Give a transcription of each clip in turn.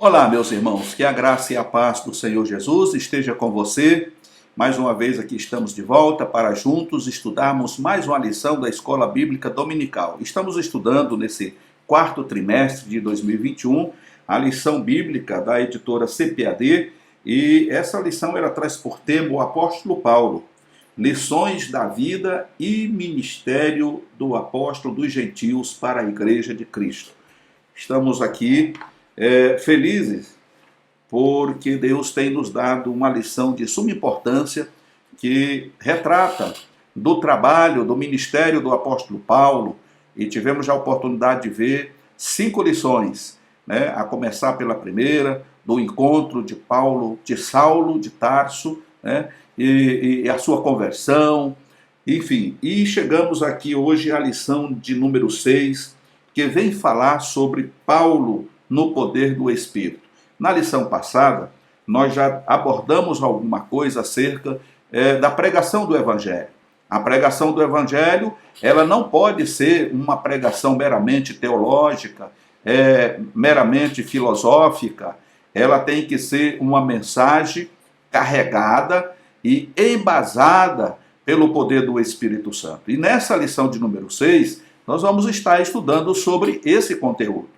Olá, meus irmãos, que a graça e a paz do Senhor Jesus esteja com você. Mais uma vez aqui estamos de volta para juntos estudarmos mais uma lição da Escola Bíblica Dominical. Estamos estudando nesse quarto trimestre de 2021 a lição bíblica da editora CPAD e essa lição ela traz por tema o apóstolo Paulo, lições da vida e ministério do apóstolo dos gentios para a Igreja de Cristo. Estamos aqui felizes porque Deus tem nos dado uma lição de suma importância que retrata do trabalho, do ministério do apóstolo Paulo, e tivemos já a oportunidade de ver 5 lições, né? A começar pela primeira, do encontro de Paulo, de Saulo de Tarso, né? e a sua conversão, enfim, e chegamos aqui hoje à lição de número 6, que vem falar sobre Paulo no poder do Espírito. Na lição passada, nós já abordamos alguma coisa acerca da pregação do Evangelho. A pregação do Evangelho, ela não pode ser uma pregação meramente teológica, meramente filosófica, ela tem que ser uma mensagem carregada e embasada pelo poder do Espírito Santo. E nessa lição de número 6, nós vamos estar estudando sobre esse conteúdo.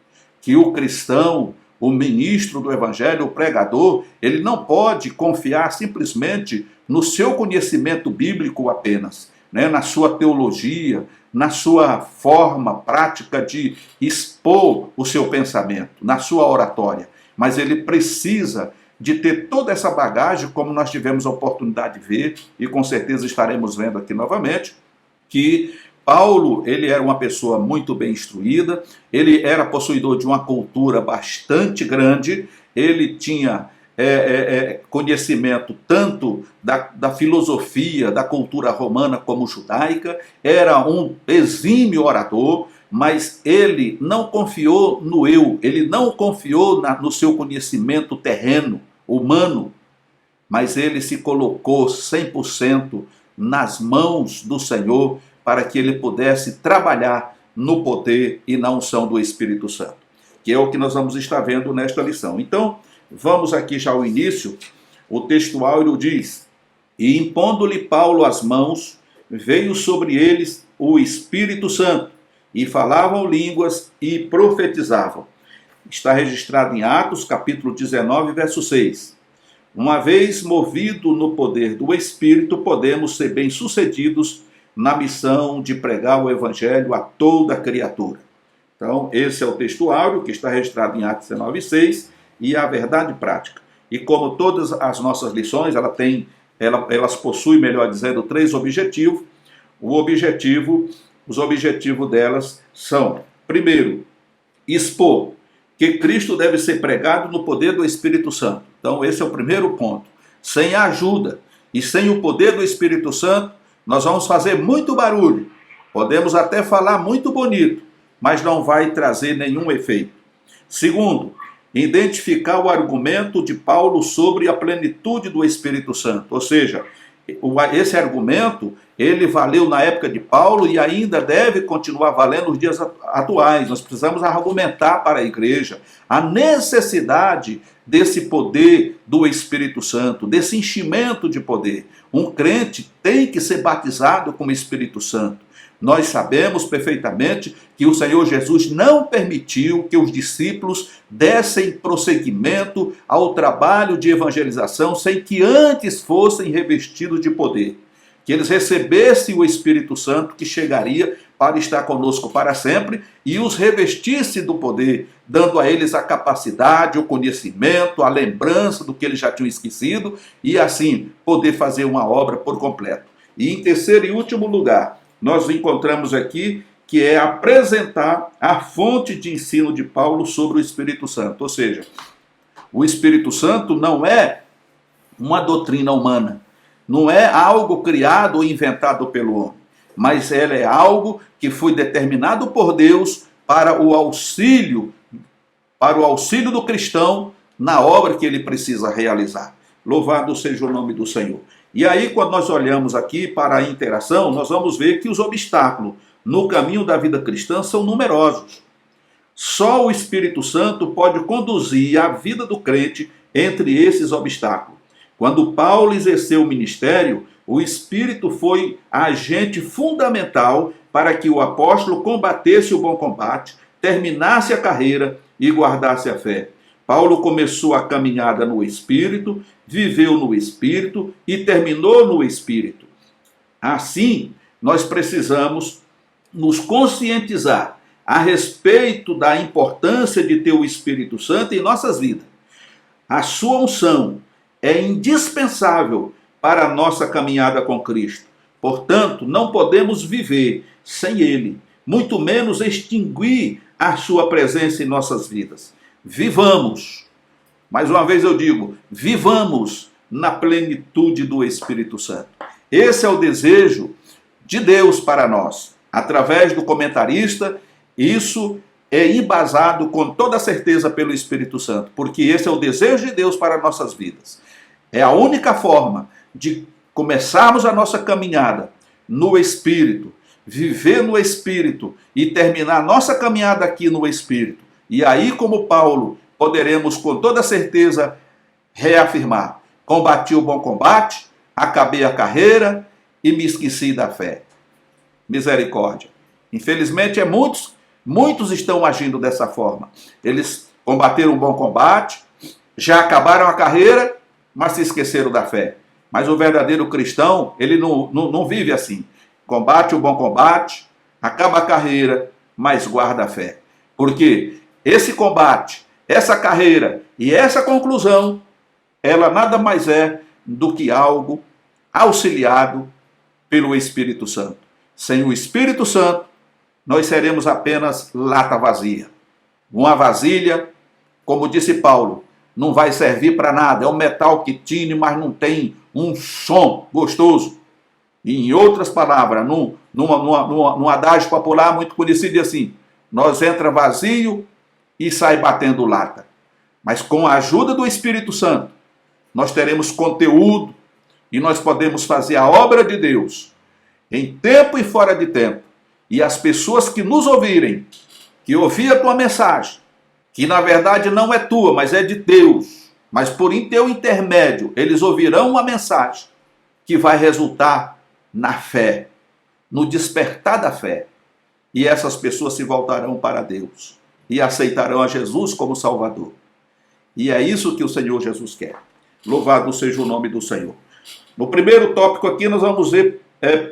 Que o cristão, o ministro do Evangelho, o pregador, ele não pode confiar simplesmente no seu conhecimento bíblico apenas, né? Na sua teologia, na sua forma prática de expor o seu pensamento, na sua oratória. Mas ele precisa de ter toda essa bagagem, como nós tivemos a oportunidade de ver, e com certeza estaremos vendo aqui novamente, que Paulo, ele era uma pessoa muito bem instruída, ele era possuidor de uma cultura bastante grande, ele tinha conhecimento tanto da filosofia, da cultura romana como judaica, era um exímio orador, mas ele não confiou no eu, ele não confiou no seu conhecimento terreno, humano, mas ele se colocou 100% nas mãos do Senhor, para que ele pudesse trabalhar no poder e na unção do Espírito Santo, que é o que nós vamos estar vendo nesta lição. Então, vamos aqui já ao início. O texto áureo diz: e impondo-lhe Paulo as mãos, veio sobre eles o Espírito Santo, e falavam línguas e profetizavam. Está registrado em Atos, capítulo 19, verso 6. Uma vez movido no poder do Espírito, podemos ser bem-sucedidos na missão de pregar o Evangelho a toda a criatura. Então, esse é o texto áureo que está registrado em Atos 19:6 e a verdade prática. E como todas as nossas lições, elas possuem, melhor dizendo, 3 objetivos. Os objetivos delas são, primeiro, expor que Cristo deve ser pregado no poder do Espírito Santo. Então, esse é o primeiro ponto. Sem a ajuda e sem o poder do Espírito Santo, nós vamos fazer muito barulho, podemos até falar muito bonito, mas não vai trazer nenhum efeito. Segundo, identificar o argumento de Paulo sobre a plenitude do Espírito Santo, ou seja, esse argumento, ele valeu na época de Paulo e ainda deve continuar valendo nos dias atuais. Nós precisamos argumentar para a igreja a necessidade desse poder do Espírito Santo, desse enchimento de poder. Um crente tem que ser batizado com o Espírito Santo. Nós sabemos perfeitamente que o Senhor Jesus não permitiu que os discípulos dessem prosseguimento ao trabalho de evangelização sem que antes fossem revestidos de poder. Que eles recebessem o Espírito Santo que chegaria para estar conosco para sempre e os revestisse do poder, dando a eles a capacidade, o conhecimento, a lembrança do que eles já tinham esquecido e assim poder fazer uma obra por completo. E em terceiro e último lugar, nós encontramos aqui que é apresentar a fonte de ensino de Paulo sobre o Espírito Santo. Ou seja, o Espírito Santo não é uma doutrina humana, não é algo criado ou inventado pelo homem, mas ela é algo que foi determinado por Deus para o auxílio do cristão na obra que ele precisa realizar. Louvado seja o nome do Senhor. E aí, quando nós olhamos aqui para a interação, nós vamos ver que os obstáculos no caminho da vida cristã são numerosos. Só o Espírito Santo pode conduzir a vida do crente entre esses obstáculos. Quando Paulo exerceu o ministério, o Espírito foi agente fundamental para que o apóstolo combatesse o bom combate, terminasse a carreira e guardasse a fé. Paulo começou a caminhada no Espírito, viveu no Espírito e terminou no Espírito. Assim, nós precisamos nos conscientizar a respeito da importância de ter o Espírito Santo em nossas vidas. A sua unção é indispensável para a nossa caminhada com Cristo. Portanto, não podemos viver sem Ele, muito menos extinguir a sua presença em nossas vidas. Vivamos, mais uma vez eu digo, vivamos na plenitude do Espírito Santo. Esse é o desejo de Deus para nós. Através do comentarista, isso é embasado com toda certeza pelo Espírito Santo, porque esse é o desejo de Deus para nossas vidas. É a única forma de começarmos a nossa caminhada no Espírito, viver no Espírito e terminar nossa caminhada aqui no Espírito. E aí, como Paulo, poderemos com toda certeza reafirmar: combati o bom combate, acabei a carreira e me esqueci da fé. Misericórdia. Infelizmente, muitos estão agindo dessa forma. Eles combateram o bom combate, já acabaram a carreira, mas se esqueceram da fé. Mas o verdadeiro cristão, ele não vive assim. Combate o bom combate, acaba a carreira, mas guarda a fé. Porque esse combate, essa carreira e essa conclusão, ela nada mais é do que algo auxiliado pelo Espírito Santo. Sem o Espírito Santo, nós seremos apenas lata vazia. Uma vasilha, como disse Paulo, não vai servir para nada. É um metal que tine, mas não tem um som gostoso. E em outras palavras, num adágio popular muito conhecido assim: nós entra vazio e sai batendo lata. Mas com a ajuda do Espírito Santo, nós teremos conteúdo e nós podemos fazer a obra de Deus em tempo e fora de tempo. E as pessoas que nos ouvirem, que ouvir a tua mensagem, que na verdade não é tua, mas é de Deus, mas por teu intermédio, eles ouvirão uma mensagem que vai resultar na fé, no despertar da fé. E essas pessoas se voltarão para Deus e aceitarão a Jesus como Salvador. E é isso que o Senhor Jesus quer. Louvado seja o nome do Senhor. No primeiro tópico aqui nós vamos ver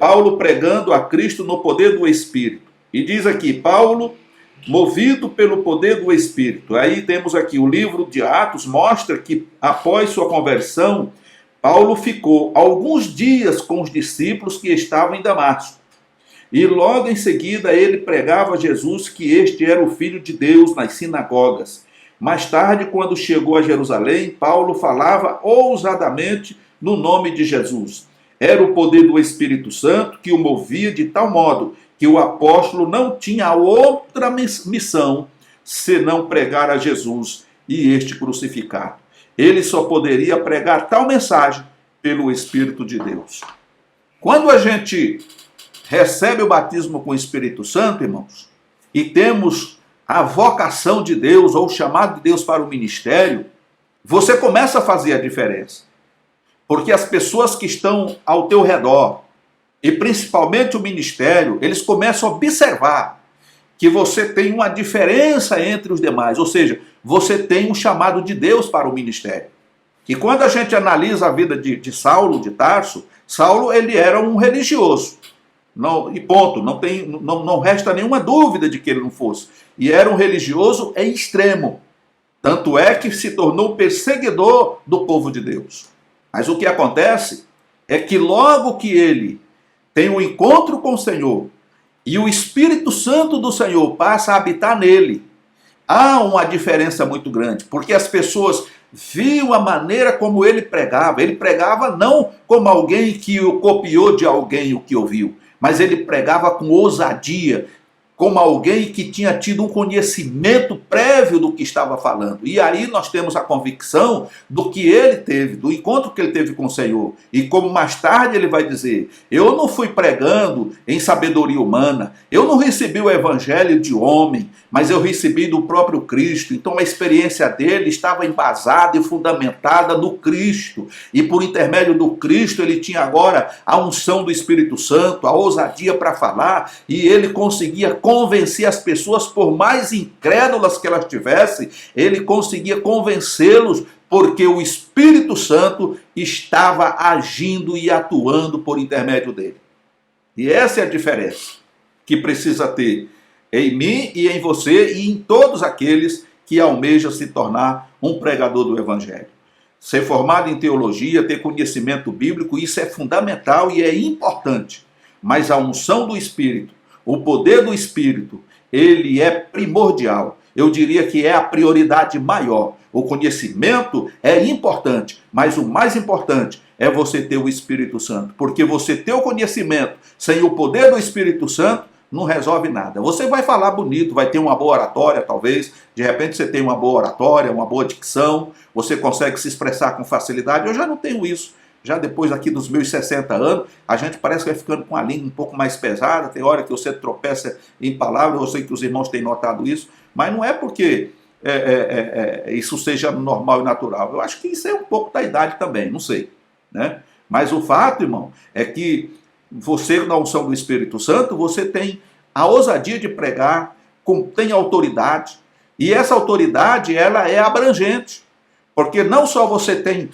Paulo pregando a Cristo no poder do Espírito. E diz aqui, Paulo, movido pelo poder do Espírito. Aí temos aqui o livro de Atos, mostra que após sua conversão, Paulo ficou alguns dias com os discípulos que estavam em Damasco. E logo em seguida ele pregava a Jesus que este era o Filho de Deus nas sinagogas. Mais tarde, quando chegou a Jerusalém, Paulo falava ousadamente no nome de Jesus. Era o poder do Espírito Santo que o movia de tal modo que o apóstolo não tinha outra missão senão pregar a Jesus e este crucificado. Ele só poderia pregar tal mensagem pelo Espírito de Deus. Quando a gente recebe o batismo com o Espírito Santo, irmãos, e temos a vocação de Deus ou o chamado de Deus para o ministério, você começa a fazer a diferença. Porque as pessoas que estão ao teu redor, e principalmente o ministério, eles começam a observar que você tem uma diferença entre os demais, ou seja, você tem um chamado de Deus para o ministério. E quando a gente analisa a vida de Saulo, de Tarso, Saulo ele era um religioso, e ponto, não resta nenhuma dúvida de que ele não fosse. E era um religioso em extremo, tanto é que se tornou perseguidor do povo de Deus. Mas o que acontece é que logo que ele tem um encontro com o Senhor e o Espírito Santo do Senhor passa a habitar nele, há uma diferença muito grande, porque as pessoas viam a maneira como ele pregava não como alguém que o copiou de alguém o que ouviu, mas ele pregava com ousadia, como alguém que tinha tido um conhecimento prévio do que estava falando. E aí nós temos a convicção do que ele teve, do encontro que ele teve com o Senhor. E como mais tarde ele vai dizer, eu não fui pregando em sabedoria humana, eu não recebi o evangelho de homem, mas eu recebi do próprio Cristo. Então a experiência dele estava embasada e fundamentada no Cristo. E por intermédio do Cristo ele tinha agora a unção do Espírito Santo, a ousadia para falar, e ele conseguia convencer as pessoas, por mais incrédulas que elas tivessem, ele conseguia convencê-los, porque o Espírito Santo estava agindo e atuando por intermédio dele. E essa é a diferença que precisa ter em mim e em você e em todos aqueles que almejam se tornar um pregador do Evangelho. Ser formado em teologia, ter conhecimento bíblico, isso é fundamental e é importante. Mas a unção do Espírito, o poder do Espírito, ele é primordial. Eu diria que é a prioridade maior. O conhecimento é importante, mas o mais importante é você ter o Espírito Santo. Porque você ter o conhecimento sem o poder do Espírito Santo não resolve nada. Você vai falar bonito, vai ter uma boa oratória, talvez. De repente você tem uma boa oratória, uma boa dicção, você consegue se expressar com facilidade. Eu já não tenho isso. Já depois aqui dos meus 60 anos, a gente parece que vai ficando com a língua um pouco mais pesada. Tem hora que você tropeça em palavras, eu sei que os irmãos têm notado isso, mas não é porque isso seja normal e natural. Eu acho que isso é um pouco da idade também, não sei, né? Mas o fato, irmão, é que você, na unção do Espírito Santo, você tem a ousadia de pregar, tem autoridade, e essa autoridade, ela é abrangente. Porque não só você tem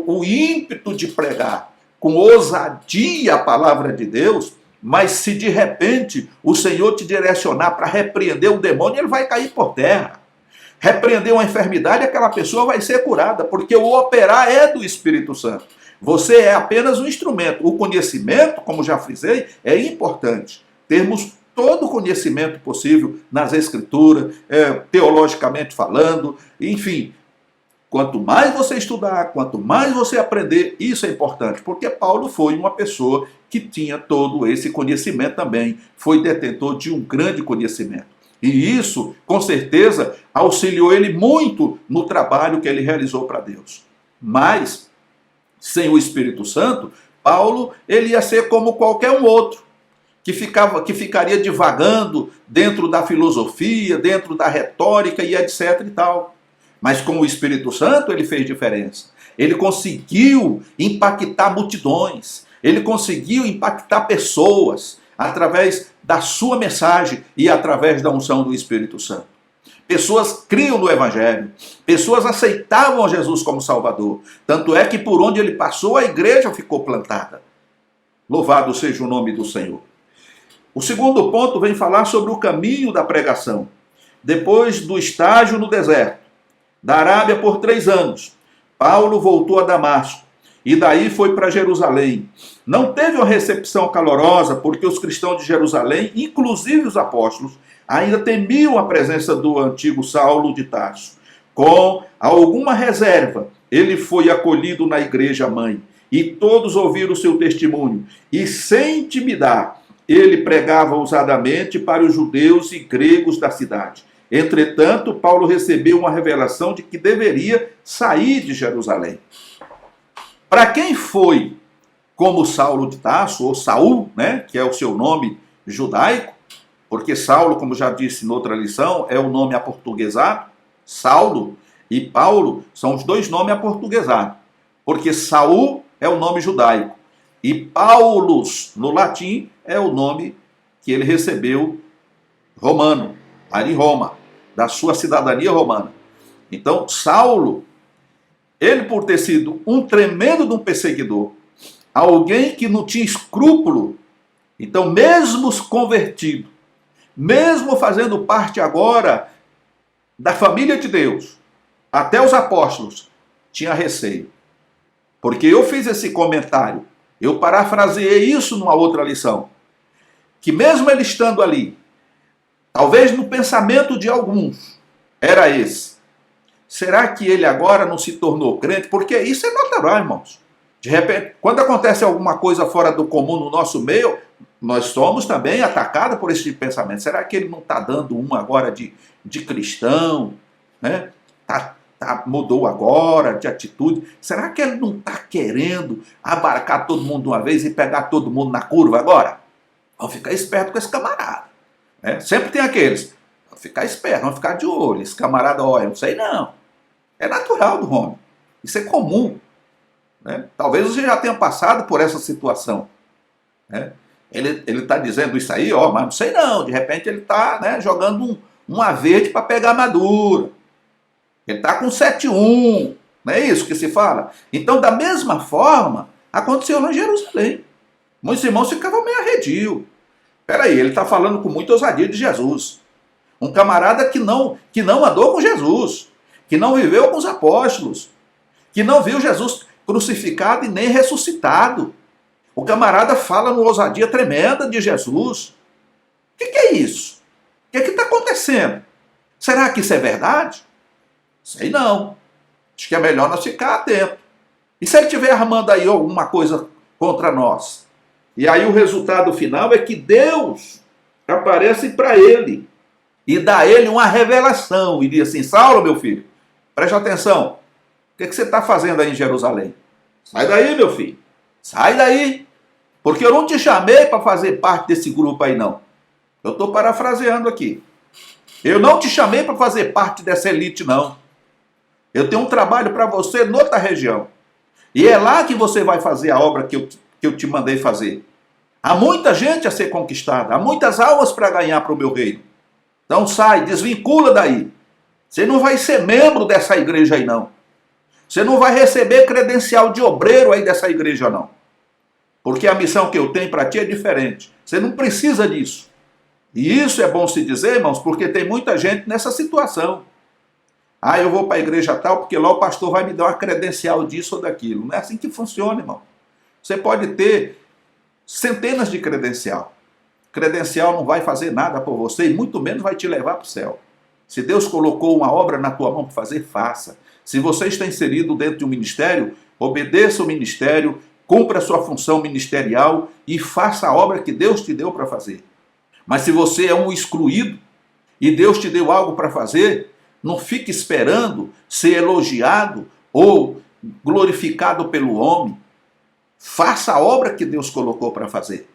o ímpeto de pregar com ousadia a palavra de Deus, mas se de repente o Senhor te direcionar para repreender um demônio, ele vai cair por terra. Repreender uma enfermidade, aquela pessoa vai ser curada, porque o operar é do Espírito Santo. Você é apenas um instrumento. O conhecimento, como já frisei, é importante. Termos todo o conhecimento possível nas Escrituras, teologicamente falando, enfim. Quanto mais você estudar, quanto mais você aprender, isso é importante, porque Paulo foi uma pessoa que tinha todo esse conhecimento também, foi detentor de um grande conhecimento. E isso, com certeza, auxiliou ele muito no trabalho que ele realizou para Deus. Mas, sem o Espírito Santo, Paulo ele ia ser como qualquer um outro, que ficaria divagando dentro da filosofia, dentro da retórica e etc e tal. Mas com o Espírito Santo ele fez diferença. Ele conseguiu impactar multidões. Ele conseguiu impactar pessoas através da sua mensagem e através da unção do Espírito Santo. Pessoas criam no Evangelho. Pessoas aceitavam Jesus como Salvador. Tanto é que por onde ele passou, a igreja ficou plantada. Louvado seja o nome do Senhor. O segundo ponto vem falar sobre o caminho da pregação. Depois do estágio no deserto, da Arábia por 3 anos, Paulo voltou a Damasco e daí foi para Jerusalém. Não teve uma recepção calorosa porque os cristãos de Jerusalém, inclusive os apóstolos, ainda temiam a presença do antigo Saulo de Tarso. Com alguma reserva, ele foi acolhido na igreja mãe e todos ouviram o seu testemunho. E sem intimidar, ele pregava ousadamente para os judeus e gregos da cidade. Entretanto, Paulo recebeu uma revelação de que deveria sair de Jerusalém. Para quem foi como Saulo de Tarso, ou Saul, né, que é o seu nome judaico, porque Saulo, como já disse noutra lição, é o nome aportuguesado, Saulo e Paulo são os dois nomes aportuguesados, porque Saul é o nome judaico e Paulus, no latim, é o nome que ele recebeu romano, ali em Roma, da sua cidadania romana. Então, Saulo, ele por ter sido um tremendo de um perseguidor, alguém que não tinha escrúpulo, então mesmo convertido, mesmo fazendo parte agora da família de Deus, até os apóstolos, tinha receio. Porque eu fiz esse comentário, eu parafraseei isso numa outra lição, que mesmo ele estando ali, talvez no pensamento de alguns, era esse. Será que ele agora não se tornou crente? Porque isso é natural, irmãos. De repente, quando acontece alguma coisa fora do comum no nosso meio, Nós somos também atacados por esse tipo de pensamento. Será que ele não está dando uma agora de cristão? Né? Mudou agora de atitude? Será que ele não está querendo abarcar todo mundo de uma vez e pegar todo mundo na curva agora? Vamos ficar esperto com esse camarada. Né? Sempre tem aqueles. Vamos ficar esperto, vamos ficar de olho. Esse camarada, olha, não sei não. É natural do homem. Isso é comum. Né? Talvez você já tenha passado por essa situação. Né? Ele está dizendo isso aí, ó, mas não sei não. De repente ele está, né, jogando uma verde para pegar madura. Ele está com 7-1. Não é isso que se fala? Então, da mesma forma, aconteceu lá em Jerusalém. Muitos irmãos ficavam meio arredio. Peraí, ele está falando com muita ousadia de Jesus. Um camarada que não andou com Jesus, que não viveu com os apóstolos, que não viu Jesus crucificado e nem ressuscitado. O camarada fala numa ousadia tremenda de Jesus. O que é isso? O que está acontecendo? Será que isso é verdade? Sei não. Acho que é melhor nós ficar atentos. E se ele estiver armando aí alguma coisa contra nós? E aí o resultado final é que Deus aparece para ele e dá a ele uma revelação e diz assim: Saulo, meu filho, preste atenção. O que você está fazendo aí em Jerusalém? Sai daí, meu filho. Sai daí. Porque eu não te chamei para fazer parte desse grupo aí, não. Eu estou parafraseando aqui. Eu não te chamei para fazer parte dessa elite, não. Eu tenho um trabalho para você noutra região. E é lá que você vai fazer a obra que eu te mandei fazer. Há muita gente a ser conquistada. Há muitas almas para ganhar para o meu reino. Então sai, desvincula daí. Você não vai ser membro dessa igreja aí, não. Você não vai receber credencial de obreiro aí dessa igreja, não. Porque a missão que eu tenho para ti é diferente. Você não precisa disso. E isso é bom se dizer, irmãos, porque tem muita gente nessa situação. Ah, eu vou para a igreja tal, porque lá o pastor vai me dar uma credencial disso ou daquilo. Não é assim que funciona, irmão. Você pode ter centenas de credencial. Credencial não vai fazer nada por você e muito menos vai te levar para o céu. Se Deus colocou uma obra na tua mão para fazer, faça. Se você está inserido dentro de um ministério, obedeça o ministério, cumpra a sua função ministerial e faça a obra que Deus te deu para fazer. Mas se você é um excluído e Deus te deu algo para fazer, não fique esperando ser elogiado ou glorificado pelo homem. Faça a obra que Deus colocou para fazer.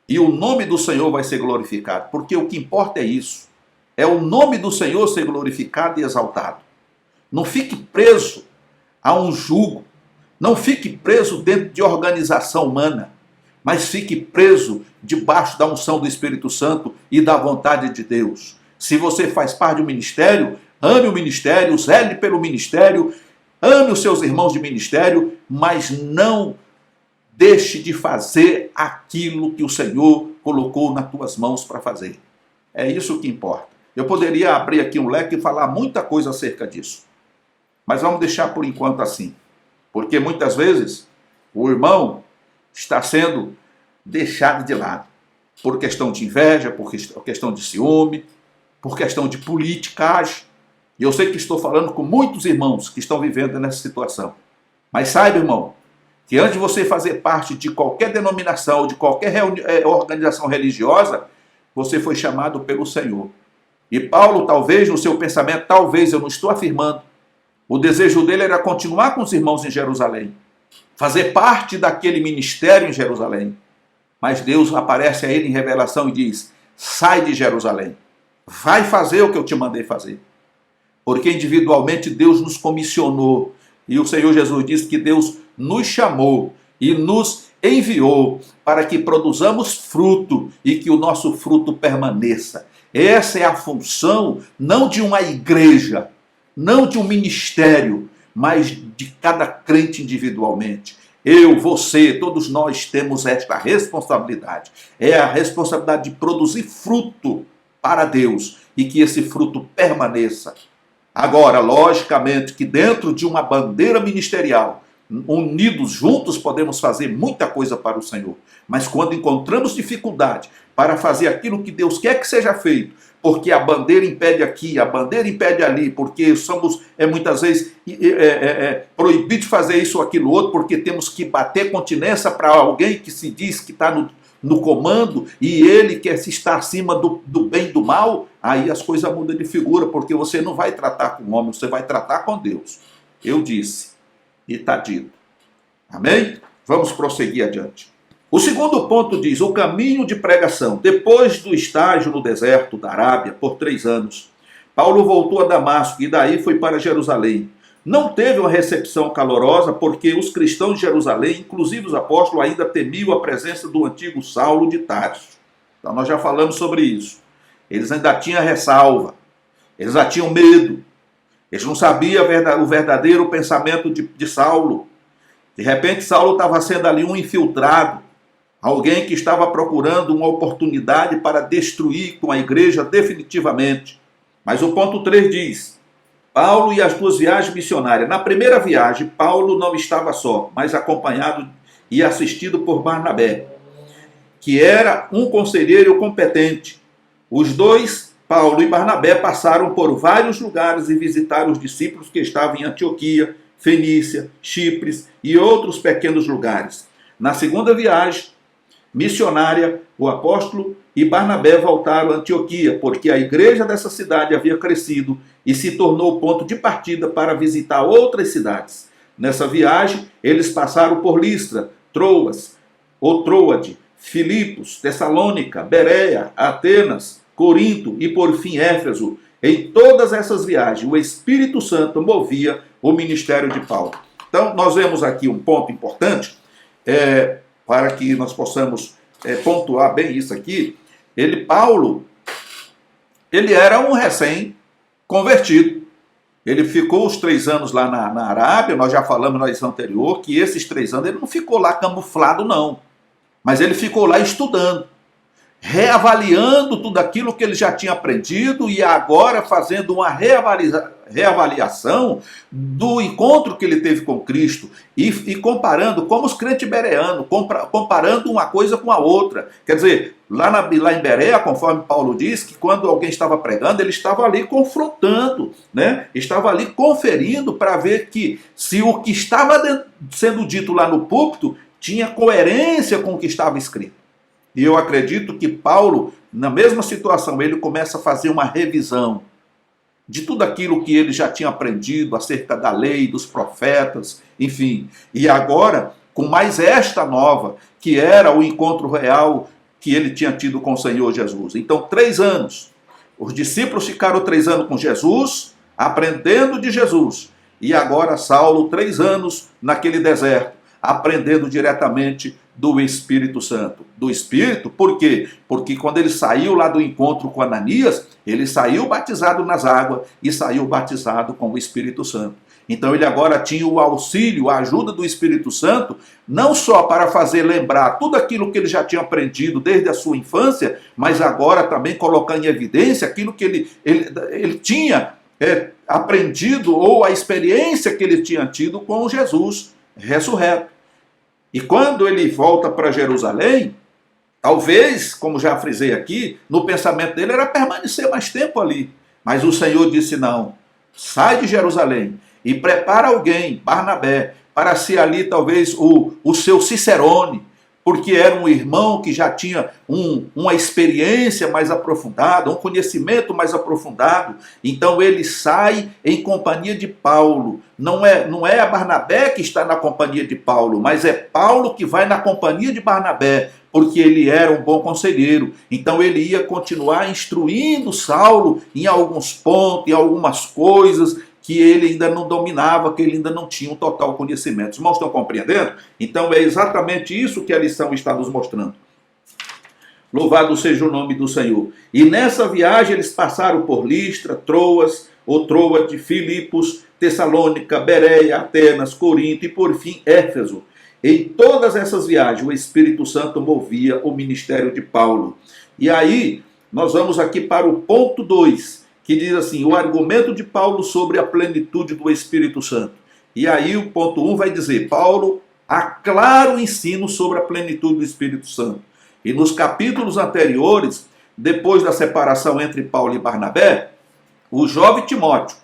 E o nome do Senhor vai ser glorificado, porque o que importa é isso. É o nome do Senhor ser glorificado e exaltado. Não fique preso a um jugo. Não fique preso dentro de organização humana. Mas fique preso debaixo da unção do Espírito Santo e da vontade de Deus. Se você faz parte de um ministério, ame o ministério, zele pelo ministério, ame os seus irmãos de ministério, mas não deixe de fazer aquilo que o Senhor colocou nas tuas mãos para fazer. É isso que importa. Eu poderia abrir aqui um leque e falar muita coisa acerca disso. Mas vamos deixar por enquanto assim. Porque muitas vezes o irmão está sendo deixado de lado. Por questão de inveja, por questão de ciúme, por questão de politicagem. E eu sei que estou falando com muitos irmãos que estão vivendo nessa situação. Mas saiba, irmão, que antes de você fazer parte de qualquer denominação ou de qualquer organização religiosa, você foi chamado pelo Senhor. E Paulo, talvez, no seu pensamento, talvez, eu não estou afirmando, o desejo dele era continuar com os irmãos em Jerusalém, fazer parte daquele ministério em Jerusalém. Mas Deus aparece a ele em revelação e diz: sai de Jerusalém, vai fazer o que eu te mandei fazer. Porque individualmente Deus nos comissionou. E o Senhor Jesus disse que Deus nos chamou e nos enviou para que produzamos fruto e que o nosso fruto permaneça. Essa é a função não de uma igreja, não de um ministério, mas de cada crente individualmente. Eu, você, todos nós temos esta responsabilidade. É a responsabilidade de produzir fruto para Deus e que esse fruto permaneça. Agora, logicamente que dentro de uma bandeira ministerial, unidos juntos, podemos fazer muita coisa para o Senhor. Mas quando encontramos dificuldade para fazer aquilo que Deus quer que seja feito, porque a bandeira impede aqui, a bandeira impede ali, porque somos muitas vezes proibidos de fazer isso ou aquilo outro, porque temos que bater continência para alguém que se diz que está no comando e ele quer se estar acima do bem e do mal, aí as coisas mudam de figura, porque você não vai tratar com o homem, você vai tratar com Deus. Eu disse, e está dito. Amém? Vamos prosseguir adiante. O segundo ponto diz, o caminho de pregação. Depois do estágio no deserto da Arábia, por 3 anos, Paulo voltou a Damasco e daí foi para Jerusalém. Não teve uma recepção calorosa porque os cristãos de Jerusalém, inclusive os apóstolos, ainda temiam a presença do antigo Saulo de Tarso. Então nós já falamos sobre isso. Eles ainda tinham ressalva, eles já tinham medo, eles não sabiam o verdadeiro pensamento de Saulo. De repente Saulo estava sendo ali um infiltrado, alguém que estava procurando uma oportunidade para destruir com a igreja definitivamente. Mas o ponto 3 diz, Paulo e as 2 viagens missionárias. Na primeira viagem, Paulo não estava só, mas acompanhado e assistido por Barnabé, que era um conselheiro competente. Os 2, Paulo e Barnabé, passaram por vários lugares e visitaram os discípulos que estavam em Antioquia, Fenícia, Chipre e outros pequenos lugares. Na segunda viagem missionária, o apóstolo e Barnabé voltaram a Antioquia, porque a igreja dessa cidade havia crescido e se tornou ponto de partida para visitar outras cidades. Nessa viagem, eles passaram por Listra, Troas, ou Troade, Filipos, Tessalônica, Bereia, Atenas, Corinto e por fim Éfeso. Em todas essas viagens, o Espírito Santo movia o ministério de Paulo. Então, nós vemos aqui um ponto importante, para que nós possamos pontuar bem isso aqui. Paulo, ele era um recém-convertido. Ele ficou os 3 anos lá na Arábia, nós já falamos na lição anterior, que esses 3 anos ele não ficou lá camuflado não, mas ele ficou lá estudando, reavaliando tudo aquilo que ele já tinha aprendido e agora fazendo uma reavaliação do encontro que ele teve com Cristo e comparando, como os crentes bereanos, comparando uma coisa com a outra. Quer dizer, lá em Bereia, conforme Paulo diz, que quando alguém estava pregando, ele estava ali confrontando, né? Estava ali conferindo para ver se o que estava sendo dito lá no púlpito tinha coerência com o que estava escrito. E eu acredito que Paulo, na mesma situação, ele começa a fazer uma revisão de tudo aquilo que ele já tinha aprendido acerca da lei, dos profetas, enfim. E agora, com mais esta nova, que era o encontro real que ele tinha tido com o Senhor Jesus. Então, 3 anos. Os discípulos ficaram 3 anos com Jesus, aprendendo de Jesus. E agora Saulo, 3 anos naquele deserto, aprendendo diretamente do Espírito Santo. Do Espírito, por quê? Porque quando ele saiu lá do encontro com Ananias, ele saiu batizado nas águas e saiu batizado com o Espírito Santo. Então ele agora tinha o auxílio, a ajuda do Espírito Santo, não só para fazer lembrar tudo aquilo que ele já tinha aprendido desde a sua infância, mas agora também colocar em evidência aquilo que ele tinha aprendido ou a experiência que ele tinha tido com Jesus ressurreto. E quando ele volta para Jerusalém, talvez, como já frisei aqui, no pensamento dele era permanecer mais tempo ali. Mas o Senhor disse não, sai de Jerusalém e prepara alguém, Barnabé, para ser ali talvez o seu Cicerone, porque era um irmão que já tinha uma experiência mais aprofundada, um conhecimento mais aprofundado. Então ele sai em companhia de Paulo. Não é a Barnabé que está na companhia de Paulo, mas é Paulo que vai na companhia de Barnabé, porque ele era um bom conselheiro. Então ele ia continuar instruindo Saulo em alguns pontos, em algumas coisas que ele ainda não dominava, que ele ainda não tinha um total conhecimento. Os irmãos estão compreendendo? Então é exatamente isso que a lição está nos mostrando. Louvado seja o nome do Senhor. E nessa viagem eles passaram por Listra, Troas, ou Troade, Filipos, Tessalônica, Bereia, Atenas, Corinto e por fim Éfeso. Em todas essas viagens o Espírito Santo movia o ministério de Paulo. E aí nós vamos aqui para o ponto 2, que diz assim, o argumento de Paulo sobre a plenitude do Espírito Santo. E aí o ponto 1 vai dizer, Paulo aclara o ensino sobre a plenitude do Espírito Santo. E nos capítulos anteriores, depois da separação entre Paulo e Barnabé, o jovem Timóteo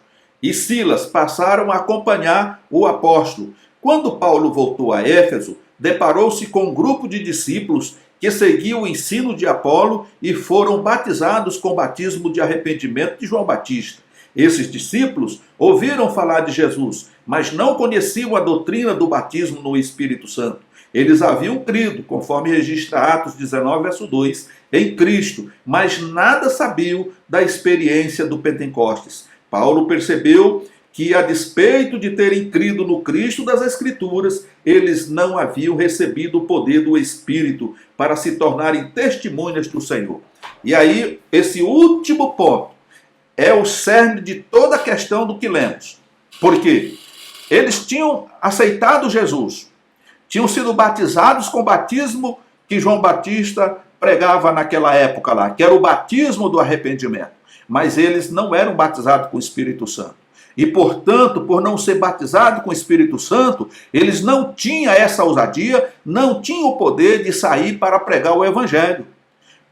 e Silas passaram a acompanhar o apóstolo. Quando Paulo voltou a Éfeso, deparou-se com um grupo de discípulos que seguiu o ensino de Apolo e foram batizados com o batismo de arrependimento de João Batista. Esses discípulos ouviram falar de Jesus, mas não conheciam a doutrina do batismo no Espírito Santo. Eles haviam crido, conforme registra Atos 19, verso 2, em Cristo, mas nada sabiam da experiência do Pentecostes. Paulo percebeu que, a despeito de terem crido no Cristo das Escrituras, eles não haviam recebido o poder do Espírito para se tornarem testemunhas do Senhor. E aí, esse último ponto é o cerne de toda a questão do que lemos. Por quê? Eles tinham aceitado Jesus, tinham sido batizados com o batismo que João Batista pregava naquela época lá, que era o batismo do arrependimento. Mas eles não eram batizados com o Espírito Santo. E, portanto, por não ser batizado com o Espírito Santo, eles não tinham essa ousadia, não tinham o poder de sair para pregar o Evangelho.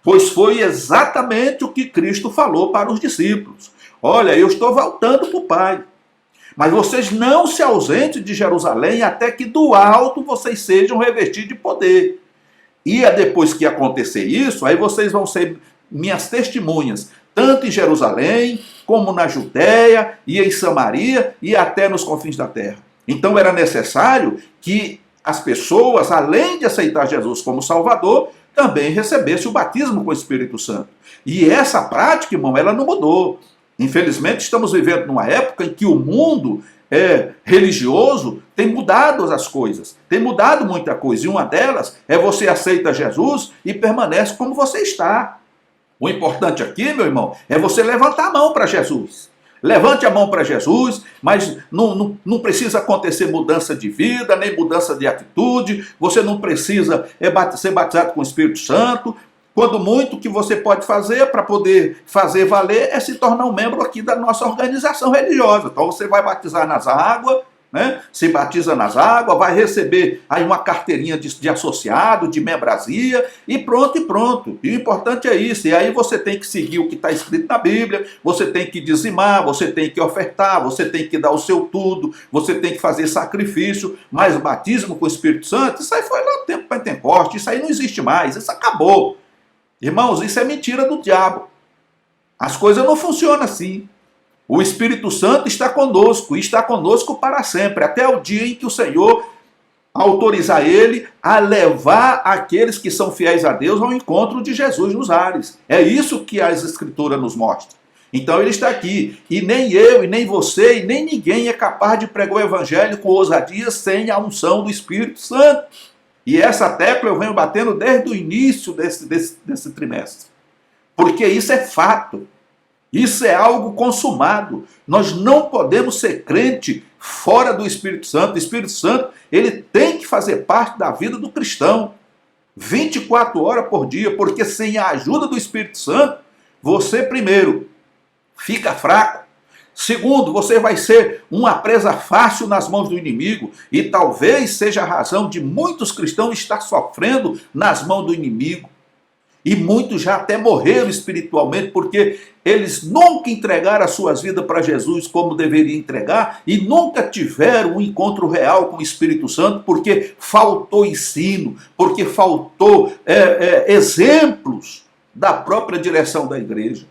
Pois foi exatamente o que Cristo falou para os discípulos. Olha, eu estou voltando para o Pai. Mas vocês não se ausentem de Jerusalém até que do alto vocês sejam revestidos de poder. E depois que acontecer isso, aí vocês vão ser minhas testemunhas, tanto em Jerusalém, como na Judéia, e em Samaria, e até nos confins da terra. Então era necessário que as pessoas, além de aceitar Jesus como Salvador, também recebessem o batismo com o Espírito Santo. E essa prática, irmão, ela não mudou. Infelizmente, estamos vivendo numa época em que o mundo religioso tem mudado as coisas, tem mudado muita coisa. E uma delas é você aceita Jesus e permanece como você está. O importante aqui, meu irmão, é você levantar a mão para Jesus. Levante a mão para Jesus, mas não precisa acontecer mudança de vida, nem mudança de atitude. Você não precisa ser batizado com o Espírito Santo. Quando muito, o que você pode fazer para poder fazer valer é se tornar um membro aqui da nossa organização religiosa. Então você vai batizar nas águas, né? Se batiza nas águas, vai receber aí uma carteirinha de associado, de membresia, e pronto, e pronto. E o importante é isso. E aí você tem que seguir o que está escrito na Bíblia, você tem que dizimar, você tem que ofertar, você tem que dar o seu tudo, você tem que fazer sacrifício, mas o batismo com o Espírito Santo, isso aí foi lá no tempo do Pentecostes, isso aí não existe mais, isso acabou. Irmãos, isso é mentira do diabo. As coisas não funcionam assim. O Espírito Santo está conosco, e está conosco para sempre, até o dia em que o Senhor autorizar ele a levar aqueles que são fiéis a Deus ao encontro de Jesus nos ares. É isso que as Escrituras nos mostram. Então ele está aqui, e nem eu, e nem você, e nem ninguém é capaz de pregar o Evangelho com ousadia sem a unção do Espírito Santo. E essa tecla eu venho batendo desde o início desse trimestre. Porque isso é fato. Isso é algo consumado. Nós não podemos ser crente fora do Espírito Santo. O Espírito Santo, ele tem que fazer parte da vida do cristão. 24 horas por dia, porque sem a ajuda do Espírito Santo, você, primeiro, fica fraco. Segundo, você vai ser uma presa fácil nas mãos do inimigo, e talvez seja a razão de muitos cristãos estar sofrendo nas mãos do inimigo. E muitos já até morreram espiritualmente, porque eles nunca entregaram as suas vidas para Jesus como deveriam entregar, e nunca tiveram um encontro real com o Espírito Santo, porque faltou ensino, porque faltou exemplos da própria direção da igreja.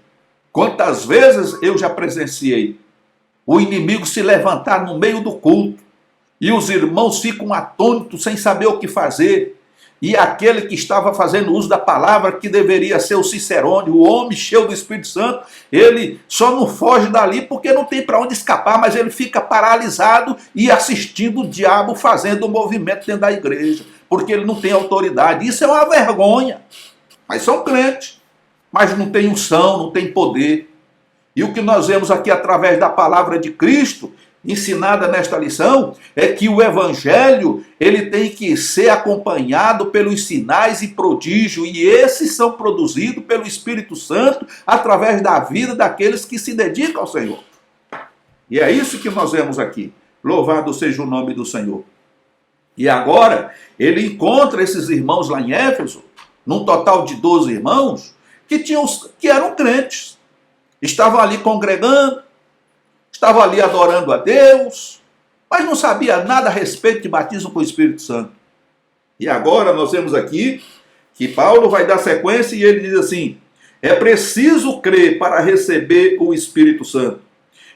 Quantas vezes eu já presenciei o inimigo se levantar no meio do culto e os irmãos ficam atônitos sem saber o que fazer, e aquele que estava fazendo uso da palavra, que deveria ser o Cicerone, o homem cheio do Espírito Santo, ele só não foge dali porque não tem para onde escapar, mas ele fica paralisado e assistindo o diabo fazendo o movimento dentro da igreja, porque ele não tem autoridade. Isso é uma vergonha. Mas são crentes, mas não tem unção, não tem poder. E o que nós vemos aqui através da palavra de Cristo, ensinada nesta lição, é que o Evangelho, ele tem que ser acompanhado pelos sinais e prodígios, e esses são produzidos pelo Espírito Santo através da vida daqueles que se dedicam ao Senhor. E é isso que nós vemos aqui. Louvado seja o nome do Senhor. E agora, ele encontra esses irmãos lá em Éfeso, num total de 12 irmãos, que eram crentes, estavam ali congregando, estavam ali adorando a Deus, mas não sabia nada a respeito de batismo com o Espírito Santo. E agora nós vemos aqui que Paulo vai dar sequência e ele diz assim: é preciso crer para receber o Espírito Santo.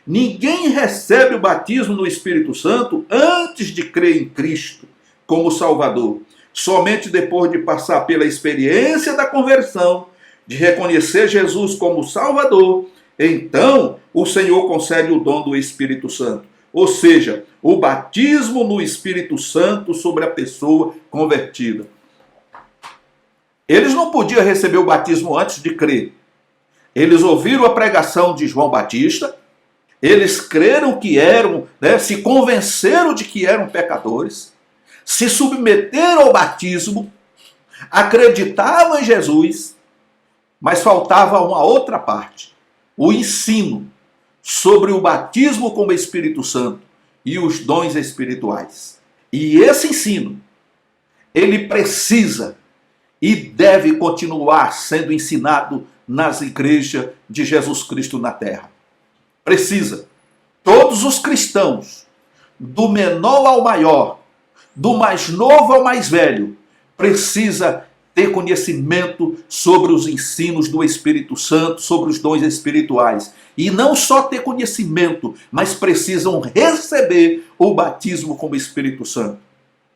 Ninguém recebe o batismo no Espírito Santo antes de crer em Cristo como Salvador. Somente depois de passar pela experiência da conversão, de reconhecer Jesus como Salvador, então o Senhor concede o dom do Espírito Santo. Ou seja, o batismo no Espírito Santo sobre a pessoa convertida. Eles não podiam receber o batismo antes de crer. Eles ouviram a pregação de João Batista, eles creram que eram, se convenceram de que eram pecadores, se submeteram ao batismo, acreditavam em Jesus, mas faltava uma outra parte, o ensino sobre o batismo com o Espírito Santo e os dons espirituais. E esse ensino, ele precisa e deve continuar sendo ensinado nas igrejas de Jesus Cristo na terra. Precisa. Todos os cristãos, do menor ao maior, do mais novo ao mais velho, precisa ter conhecimento sobre os ensinos do Espírito Santo, sobre os dons espirituais. E não só ter conhecimento, mas precisam receber o batismo com o Espírito Santo.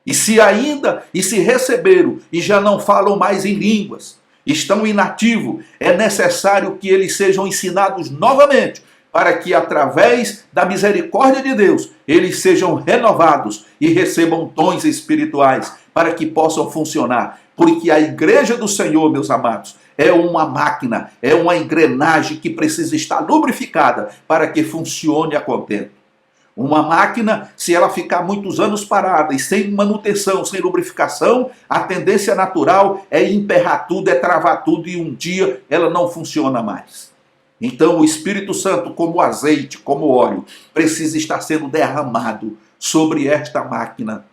E se receberam e já não falam mais em línguas, estão inativos, é necessário que eles sejam ensinados novamente, para que através da misericórdia de Deus, eles sejam renovados e recebam dons espirituais, para que possam funcionar. Porque a igreja do Senhor, meus amados, é uma máquina, é uma engrenagem que precisa estar lubrificada para que funcione a contento. Uma máquina, se ela ficar muitos anos parada e sem manutenção, sem lubrificação, a tendência natural é emperrar tudo, é travar tudo e um dia ela não funciona mais. Então o Espírito Santo, como azeite, como óleo, precisa estar sendo derramado sobre esta máquina,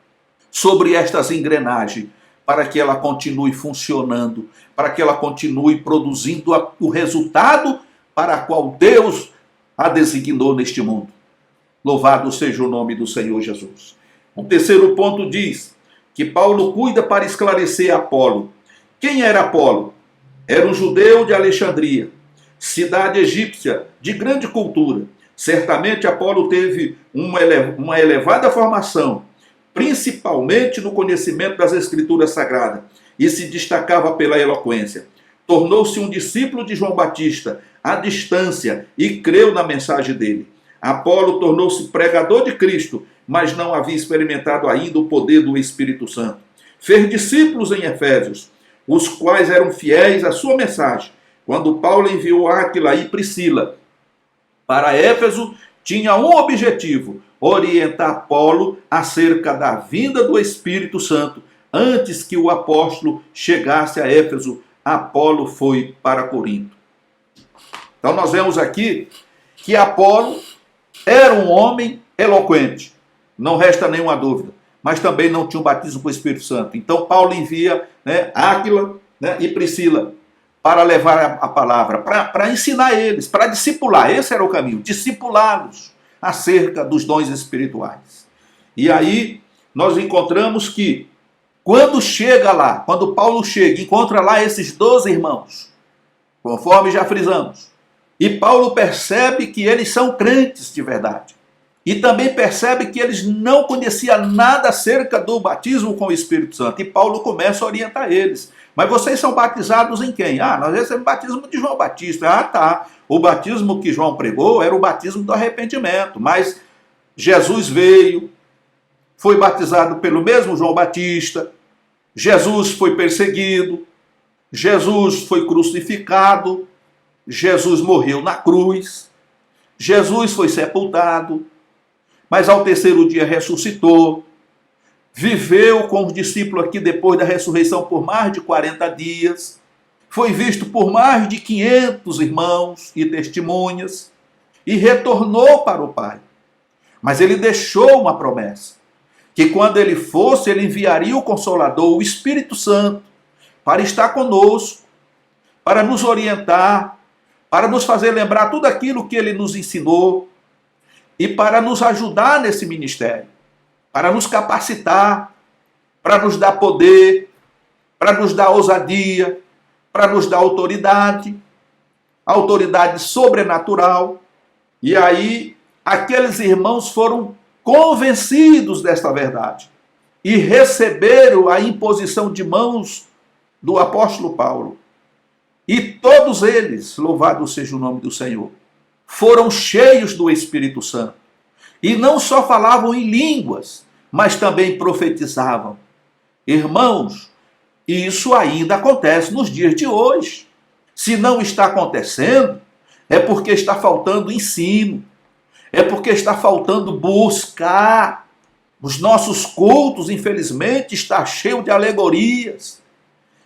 sobre estas engrenagens, para que ela continue funcionando, para que ela continue produzindo o resultado para o qual Deus a designou neste mundo. Louvado seja o nome do Senhor Jesus. O terceiro ponto diz que Paulo cuida para esclarecer Apolo. Quem era Apolo? Era um judeu de Alexandria, cidade egípcia de grande cultura. Certamente Apolo teve uma elevada formação, principalmente no conhecimento das Escrituras Sagradas, e se destacava pela eloquência. Tornou-se um discípulo de João Batista à distância e creu na mensagem dele. Apolo tornou-se pregador de Cristo, mas não havia experimentado ainda o poder do Espírito Santo. Fez discípulos em Efésios, os quais eram fiéis à sua mensagem. Quando Paulo enviou Áquila e Priscila para Éfeso, tinha um objetivo: orientar Apolo acerca da vinda do Espírito Santo. Antes que o apóstolo chegasse a Éfeso, Apolo foi para Corinto. Então nós vemos aqui que Apolo era um homem eloquente, não resta nenhuma dúvida, mas também não tinha um batismo com o Espírito Santo. Então Paulo envia Áquila e Priscila para levar a palavra, para ensinar eles, para discipular. Esse era o caminho, discipulá-los acerca dos dons espirituais. E aí nós encontramos que quando Paulo chega, encontra lá esses 12 irmãos, conforme já frisamos, e Paulo percebe que eles são crentes de verdade. E também percebe que eles não conheciam nada acerca do batismo com o Espírito Santo. E Paulo começa a orientar eles. Mas vocês são batizados em quem? Nós recebemos o batismo de João Batista. Tá. O batismo que João pregou era o batismo do arrependimento. Mas Jesus veio, foi batizado pelo mesmo João Batista. Jesus foi perseguido. Jesus foi crucificado. Jesus morreu na cruz. Jesus foi sepultado. Mas ao terceiro dia ressuscitou, viveu com os discípulos aqui depois da ressurreição por mais de 40 dias, foi visto por mais de 500 irmãos e testemunhas, e retornou para o Pai. Mas ele deixou uma promessa, que quando ele fosse, ele enviaria o Consolador, o Espírito Santo, para estar conosco, para nos orientar, para nos fazer lembrar tudo aquilo que ele nos ensinou, e para nos ajudar nesse ministério, para nos capacitar, para nos dar poder, para nos dar ousadia, para nos dar autoridade sobrenatural. E aí, aqueles irmãos foram convencidos desta verdade e receberam a imposição de mãos do apóstolo Paulo. E todos eles, louvado seja o nome do Senhor, foram cheios do Espírito Santo. E não só falavam em línguas, mas também profetizavam. Irmãos, isso ainda acontece nos dias de hoje. Se não está acontecendo, é porque está faltando ensino, é porque está faltando buscar. Os nossos cultos, infelizmente, está cheio de alegorias.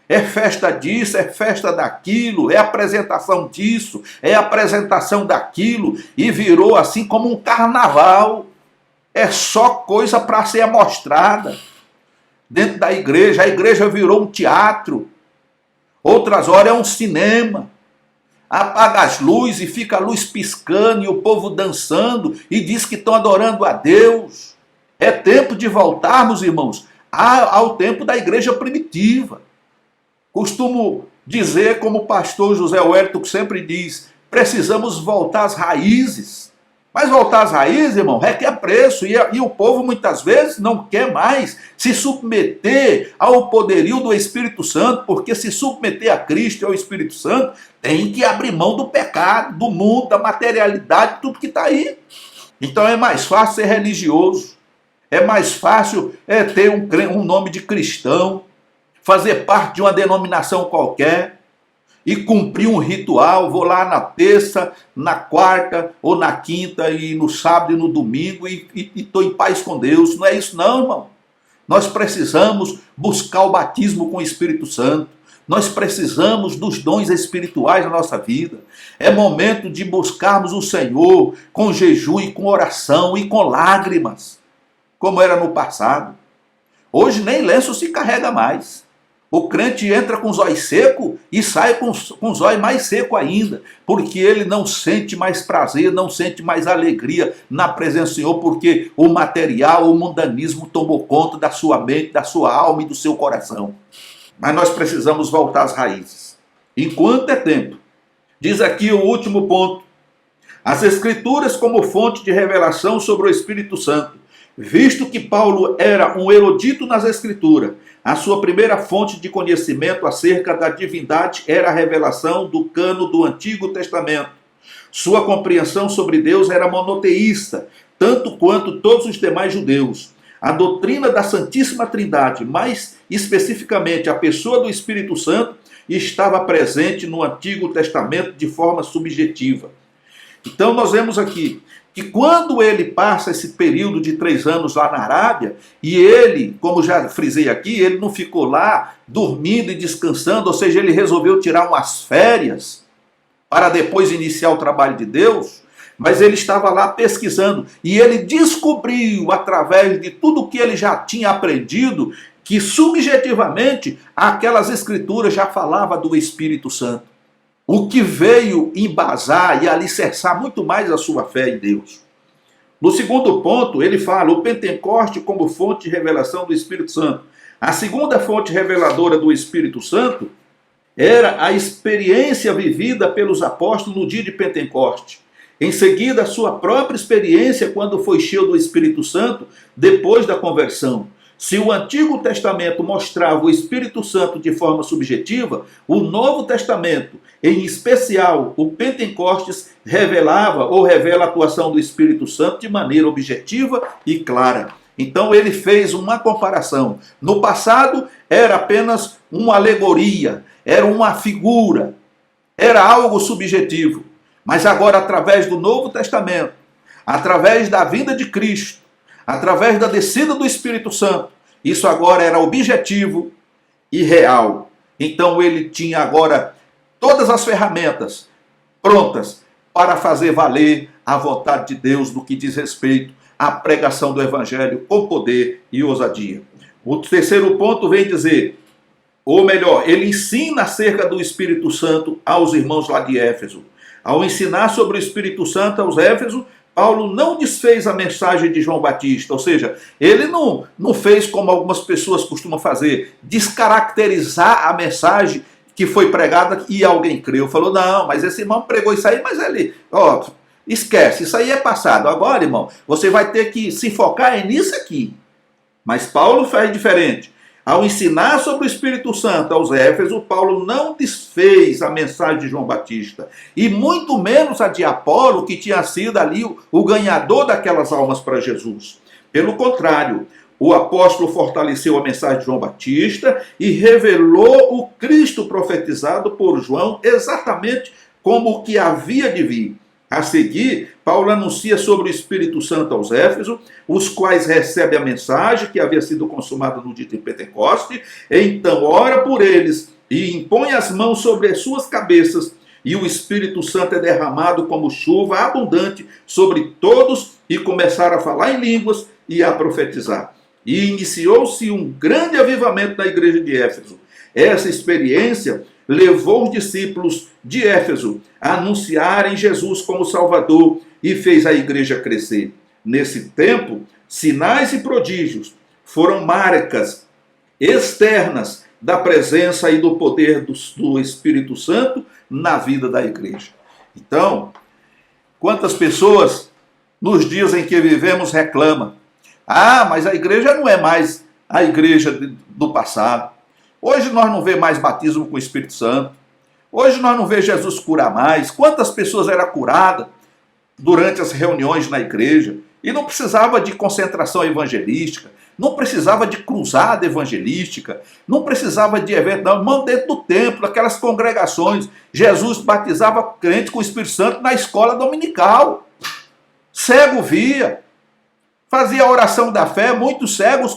É festa disso, é festa daquilo, é apresentação disso, é apresentação daquilo, e virou assim como um carnaval. É só coisa para ser amostrada dentro da igreja. A igreja virou um teatro. Outras horas é um cinema. Apaga as luzes e fica a luz piscando e o povo dançando e diz que estão adorando a Deus. É tempo de voltarmos, irmãos, ao tempo da igreja primitiva. Costumo dizer, como o pastor José Wellington sempre diz, precisamos voltar às raízes. Mas voltar às raízes, irmão, requer preço. E o povo muitas vezes não quer mais se submeter ao poderio do Espírito Santo, porque se submeter a Cristo e ao Espírito Santo, tem que abrir mão do pecado, do mundo, da materialidade, tudo que está aí. Então é mais fácil ser religioso. É mais fácil ter um nome de cristão, fazer parte de uma denominação qualquer e cumprir um ritual. Vou lá na terça, na quarta ou na quinta e no sábado e no domingo e estou em paz com Deus. Não é isso não, irmão. Nós precisamos buscar o batismo com o Espírito Santo. Nós precisamos dos dons espirituais na nossa vida. É momento de buscarmos o Senhor com jejum e com oração e com lágrimas, como era no passado. Hoje nem lenço se carrega mais. O crente entra com o zóio seco e sai com o zóio mais seco ainda, porque ele não sente mais prazer, não sente mais alegria na presença do Senhor, porque o material, o mundanismo tomou conta da sua mente, da sua alma e do seu coração. Mas nós precisamos voltar às raízes, enquanto é tempo. Diz aqui o último ponto: as Escrituras como fonte de revelação sobre o Espírito Santo. Visto que Paulo era um erudito nas Escrituras, a sua primeira fonte de conhecimento acerca da divindade era a revelação do cano do Antigo Testamento. Sua compreensão sobre Deus era monoteísta, tanto quanto todos os demais judeus. A doutrina da Santíssima Trindade, mais especificamente a pessoa do Espírito Santo, estava presente no Antigo Testamento de forma subjetiva. Então nós vemos aqui que quando ele passa esse período de 3 anos lá na Arábia, e ele, como já frisei aqui, ele não ficou lá dormindo e descansando, ou seja, ele resolveu tirar umas férias para depois iniciar o trabalho de Deus, mas ele estava lá pesquisando, e ele descobriu, através de tudo que ele já tinha aprendido, que subjetivamente aquelas escrituras já falavam do Espírito Santo. O que veio embasar e alicerçar muito mais a sua fé em Deus. No segundo ponto, ele fala o Pentecoste como fonte de revelação do Espírito Santo. A segunda fonte reveladora do Espírito Santo era a experiência vivida pelos apóstolos no dia de Pentecoste. Em seguida, a sua própria experiência quando foi cheio do Espírito Santo depois da conversão. Se o Antigo Testamento mostrava o Espírito Santo de forma subjetiva, o Novo Testamento, em especial o Pentecostes, revelava ou revela a atuação do Espírito Santo de maneira objetiva e clara. Então ele fez uma comparação. No passado era apenas uma alegoria, era uma figura, era algo subjetivo. Mas agora, através do Novo Testamento, através da vinda de Cristo, através da descida do Espírito Santo, isso agora era objetivo e real. Então ele tinha agora todas as ferramentas prontas para fazer valer a vontade de Deus no que diz respeito à pregação do Evangelho com poder e ousadia. O terceiro ponto vem dizer, ou melhor, ele ensina acerca do Espírito Santo aos irmãos lá de Éfeso. Ao ensinar sobre o Espírito Santo aos Éfesos, Paulo não desfez a mensagem de João Batista, ou seja, ele não fez como algumas pessoas costumam fazer, descaracterizar a mensagem que foi pregada e alguém creu. Falou, não, mas esse irmão pregou isso aí, mas ele, esquece, isso aí é passado. Agora, irmão, você vai ter que se focar nisso aqui. Mas Paulo faz diferente. Ao ensinar sobre o Espírito Santo aos Éfesos, Paulo não desfez a mensagem de João Batista, e muito menos a de Apolo, que tinha sido ali o ganhador daquelas almas para Jesus. Pelo contrário, o apóstolo fortaleceu a mensagem de João Batista e revelou o Cristo profetizado por João exatamente como o que havia de vir. A seguir, Paulo anuncia sobre o Espírito Santo aos Éfesos, os quais recebem a mensagem que havia sido consumada no dia de Pentecoste. Então ora por eles e impõe as mãos sobre as suas cabeças, e o Espírito Santo é derramado como chuva abundante sobre todos, e começaram a falar em línguas e a profetizar. E iniciou-se um grande avivamento na igreja de Éfeso. Essa experiência levou os discípulos de Éfeso a anunciarem Jesus como Salvador e fez a igreja crescer. Nesse tempo, sinais e prodígios foram marcas externas da presença e do poder do Espírito Santo na vida da igreja. Então, quantas pessoas nos dias em que vivemos reclamam: mas a igreja não é mais a igreja do passado. Hoje nós não vemos mais batismo com o Espírito Santo. Hoje nós não vemos Jesus curar mais. Quantas pessoas eram curadas durante as reuniões na igreja? E não precisava de concentração evangelística, não precisava de cruzada evangelística, não precisava de evento, não. Irmão, dentro do templo, aquelas congregações, Jesus batizava crente com o Espírito Santo na escola dominical. Cego via, fazia a oração da fé, muitos cegos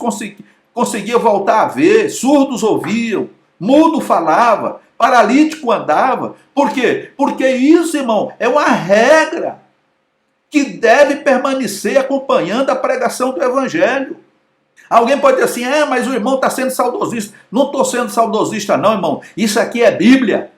conseguiam voltar a ver, surdos ouviam, mudo falava, paralítico andava. Por quê? Porque isso, irmão, é uma regra que deve permanecer acompanhando a pregação do Evangelho. Alguém pode dizer assim, mas o irmão está sendo saudosista. Não estou sendo saudosista não, irmão. Isso aqui é Bíblia.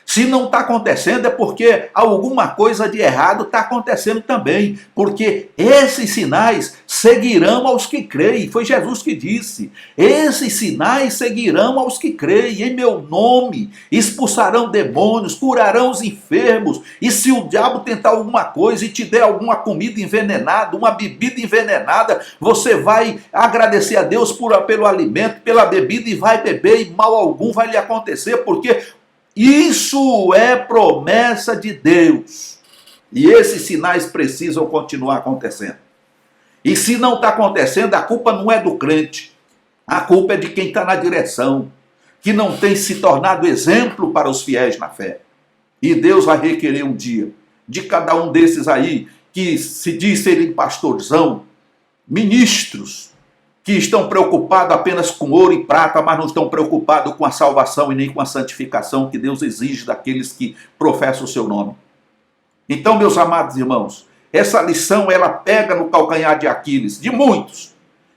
Se não está acontecendo é porque alguma coisa de errado está acontecendo também. Porque esses sinais seguirão aos que creem. Foi Jesus que disse. Esses sinais seguirão aos que creem. Em meu nome expulsarão demônios, curarão os enfermos. E se o diabo tentar alguma coisa e te der alguma comida envenenada, uma bebida envenenada, você vai agradecer a Deus pelo alimento, pela bebida, e vai beber e mal algum vai lhe acontecer, porque isso é promessa de Deus. E esses sinais precisam continuar acontecendo. E se não está acontecendo, a culpa não é do crente. A culpa é de quem está na direção, que não tem se tornado exemplo para os fiéis na fé. E Deus vai requerer um dia de cada um desses aí, que se diz serem pastorzão, ministros, que estão preocupados apenas com ouro e prata, mas não estão preocupados com a salvação e nem com a santificação que Deus exige daqueles que professam o seu nome. Então, meus amados irmãos, essa lição ela pega no calcanhar de Aquiles, de muitos.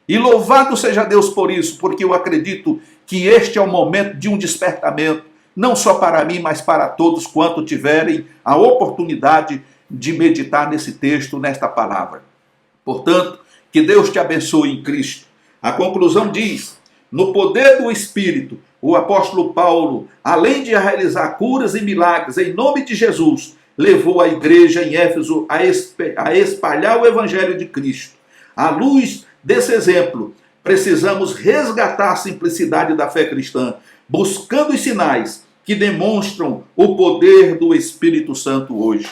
E louvado seja Deus por isso, porque eu acredito que este é o momento de um despertamento, não só para mim, mas para todos quanto tiverem a oportunidade de meditar nesse texto, nesta palavra. Portanto, que Deus te abençoe em Cristo. A conclusão diz, no poder do Espírito, o apóstolo Paulo, além de realizar curas e milagres em nome de Jesus, levou a igreja em Éfeso a espalhar o Evangelho de Cristo. À luz desse exemplo, precisamos resgatar a simplicidade da fé cristã, buscando os sinais que demonstram o poder do Espírito Santo hoje.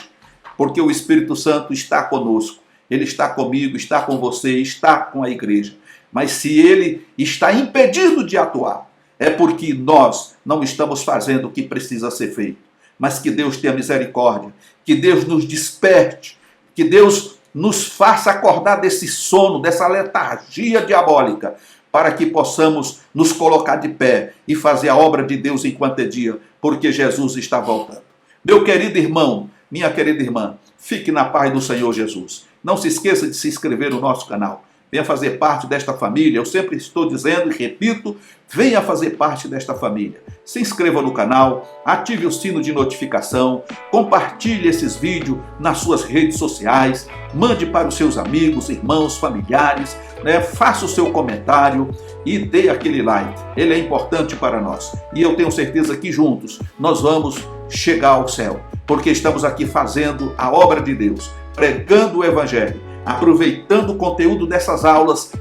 Porque o Espírito Santo está conosco, ele está comigo, está com você, está com a igreja. Mas se ele está impedido de atuar, é porque nós não estamos fazendo o que precisa ser feito. Mas que Deus tenha misericórdia, que Deus nos desperte, que Deus nos faça acordar desse sono, dessa letargia diabólica, para que possamos nos colocar de pé e fazer a obra de Deus enquanto é dia, porque Jesus está voltando. Meu querido irmão, minha querida irmã, fique na paz do Senhor Jesus. Não se esqueça de se inscrever no nosso canal. venha fazer parte desta família. Eu sempre estou dizendo e repito, venha fazer parte desta família. Se inscreva no canal, ative o sino de notificação, compartilhe esses vídeos nas suas redes sociais, mande para os seus amigos, irmãos, familiares, faça o seu comentário e dê aquele like. Ele é importante para nós. E eu tenho certeza que juntos nós vamos chegar ao céu, porque estamos aqui fazendo a obra de Deus, pregando o Evangelho, aproveitando o conteúdo dessas aulas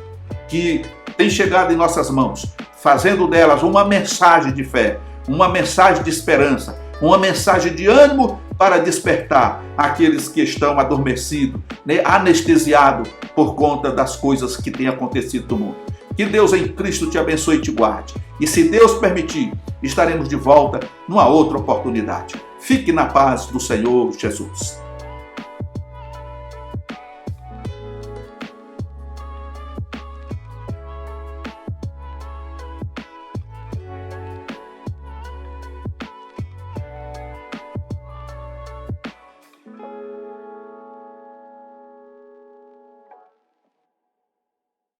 que tem chegado em nossas mãos, fazendo delas uma mensagem de fé, uma mensagem de esperança, uma mensagem de ânimo para despertar aqueles que estão adormecidos, anestesiados por conta das coisas que têm acontecido no mundo. Que Deus em Cristo te abençoe e te guarde. E se Deus permitir, estaremos de volta numa outra oportunidade. Fique na paz do Senhor Jesus.